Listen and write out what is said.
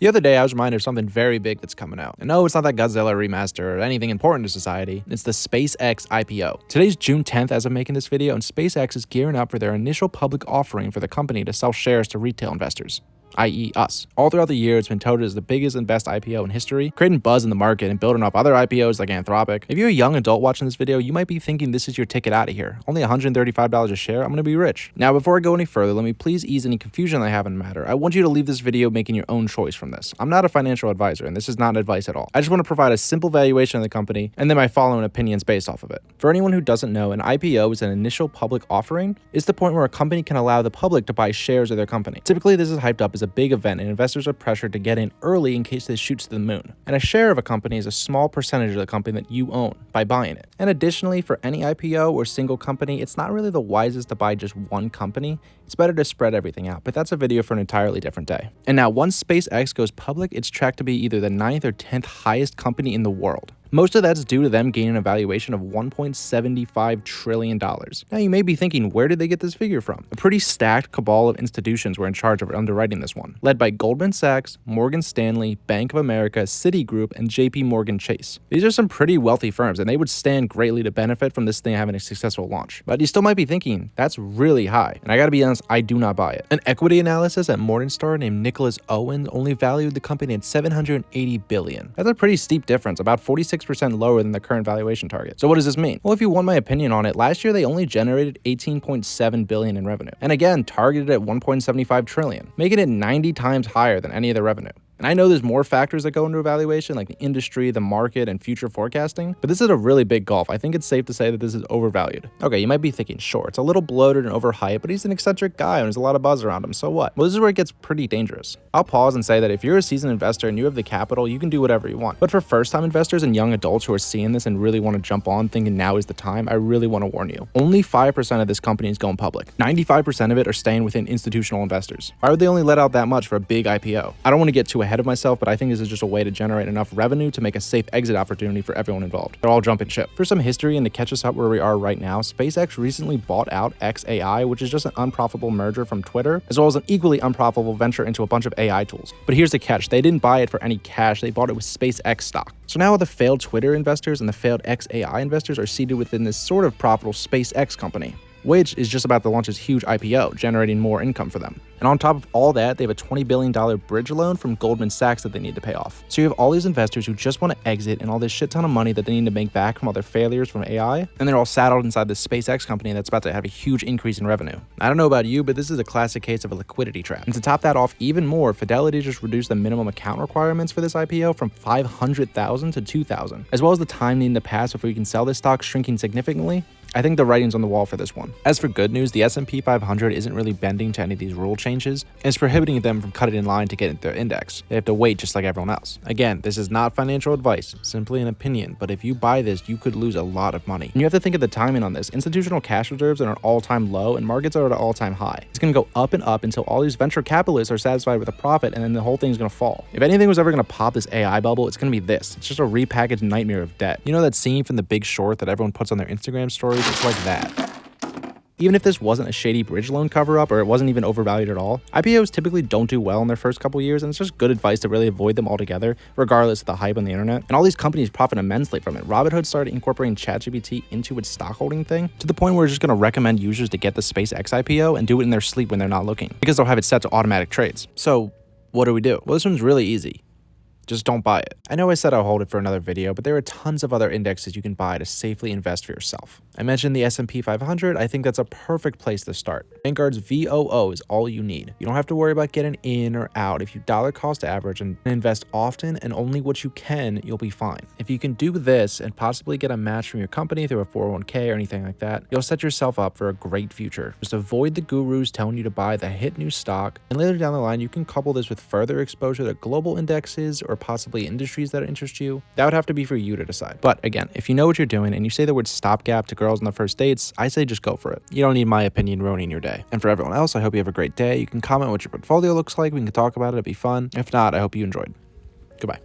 The other day, I was reminded of something very big that's coming out. And no, it's not that Godzilla remaster or anything important to society. It's the SpaceX IPO. Today's June 10th as I'm making this video, and SpaceX is gearing up for their initial public offering for the company to sell shares to retail investors, i.e. us. All throughout the year, it's been touted as the biggest and best IPO in history, creating buzz in the market and building up other IPOs like Anthropic. If you're a young adult watching this video, you might be thinking this is your ticket out of here. Only $135 a share, I'm gonna be rich. Now, before I go any further, let me please ease any confusion I have in the matter. I want you to leave this video making your own choice from this. I'm not a financial advisor, and this is not advice at all. I just want to provide a simple valuation of the company, and then my following opinions based off of it. For anyone who doesn't know, an IPO is an initial public offering. It's the point where a company can allow the public to buy shares of their company. Typically, this is hyped up as a big event, and investors are pressured to get in early in case this shoots to the moon. And a share of a company is a small percentage of the company that you own by buying it. And additionally, for any IPO or single company, it's not really the wisest to buy just one company. It's better to spread everything out, but that's a video for an entirely different day. And now, once SpaceX goes public, it's tracked to be either the 9th or 10th highest company in the world. Most of that's due to them gaining a valuation of $1.75 trillion. Now you may be thinking, where did they get this figure from? A pretty stacked cabal of institutions were in charge of underwriting this one, led by Goldman Sachs, Morgan Stanley, Bank of America, Citigroup, and JP Morgan Chase. These are some pretty wealthy firms, and they would stand greatly to benefit from this thing having a successful launch. But you still might be thinking, that's really high. And I gotta be honest, I do not buy it. An equity analysis at Morningstar named Nicholas Owens only valued the company at $780 billion. That's a pretty steep difference, about 46% lower than the current valuation target. So what does this mean? Well, if you want my opinion on it, last year they only generated $18.7 billion in revenue, and again targeted at $1.75 trillion, making it 90 times higher than any of the revenue. And I know there's more factors that go into evaluation, like the industry, the market, and future forecasting, but this is a really big gulf. I think it's safe to say that this is overvalued. Okay, you might be thinking, sure, it's a little bloated and overhyped, but he's an eccentric guy and there's a lot of buzz around him, so what? Well, this is where it gets pretty dangerous. I'll pause and say that if you're a seasoned investor and you have the capital, you can do whatever you want. But for first-time investors and young adults who are seeing this and really want to jump on thinking now is the time, I really want to warn you. Only 5% of this company is going public. 95% of it are staying within institutional investors. Why would they only let out that much for a big IPO? I don't want to get too ahead of myself, but I think this is just a way to generate enough revenue to make a safe exit opportunity for everyone involved. They're all jumping ship. For some history and to catch us up where we are right now, SpaceX recently bought out XAI, which is just an unprofitable merger from Twitter, as well as an equally unprofitable venture into a bunch of AI tools. But here's the catch. They didn't buy it for any cash. They bought it with SpaceX stock. So now the failed Twitter investors and the failed XAI investors are seated within this sort of profitable SpaceX company, which is just about to launch its huge IPO, generating more income for them. And on top of all that, they have a $20 billion bridge loan from Goldman Sachs that they need to pay off. So you have all these investors who just want to exit and all this shit ton of money that they need to make back from all their failures from AI, and they're all saddled inside this SpaceX company that's about to have a huge increase in revenue. I don't know about you, but this is a classic case of a liquidity trap. And to top that off even more, Fidelity just reduced the minimum account requirements for this IPO from 500,000 to 2,000, as well as the time needing to pass before you can sell this stock shrinking significantly. I think the writing's on the wall for this one. As for good news, the S&P 500 isn't really bending to any of these rule changes, and it's prohibiting them from cutting in line to get into their index. They have to wait just like everyone else. Again, this is not financial advice, simply an opinion, but if you buy this, you could lose a lot of money. And you have to think of the timing on this. Institutional cash reserves are at an all-time low, and markets are at an all-time high. It's gonna go up and up until all these venture capitalists are satisfied with a profit, and then the whole thing's gonna fall. If anything was ever gonna pop this AI bubble, it's gonna be this. It's just a repackaged nightmare of debt. You know that scene from The Big Short that everyone puts on their Instagram stories? It's like that. Even if this wasn't a shady bridge loan cover-up or it wasn't even overvalued at all, IPOs typically don't do well in their first couple years, and it's just good advice to really avoid them altogether, regardless of the hype on the internet. And all these companies profit immensely from it. Robinhood started incorporating ChatGPT into its stockholding thing, to the point where it's just going to recommend users to get the SpaceX IPO and do it in their sleep when they're not looking, because they'll have it set to automatic trades. So what do we do? Well, this one's really easy. Just don't buy it. I know I said I'll hold it for another video, but there are tons of other indexes you can buy to safely invest for yourself. I mentioned the S&P 500. I think that's a perfect place to start. Vanguard's VOO is all you need. You don't have to worry about getting in or out. If you dollar cost average and invest often and only what you can, you'll be fine. If you can do this and possibly get a match from your company through a 401k or anything like that, you'll set yourself up for a great future. Just avoid the gurus telling you to buy the hit new stock, and later down the line, you can couple this with further exposure to global indexes or possibly industries that interest you. That would have to be for you to decide. But again, if you know what you're doing and you say the word stopgap to girls on the first dates, I say just go for it. You don't need my opinion ruining your day. And for everyone else, I hope you have a great day. You can comment what your portfolio looks like. We can talk about it. It'd be fun. If not, I hope you enjoyed. Goodbye.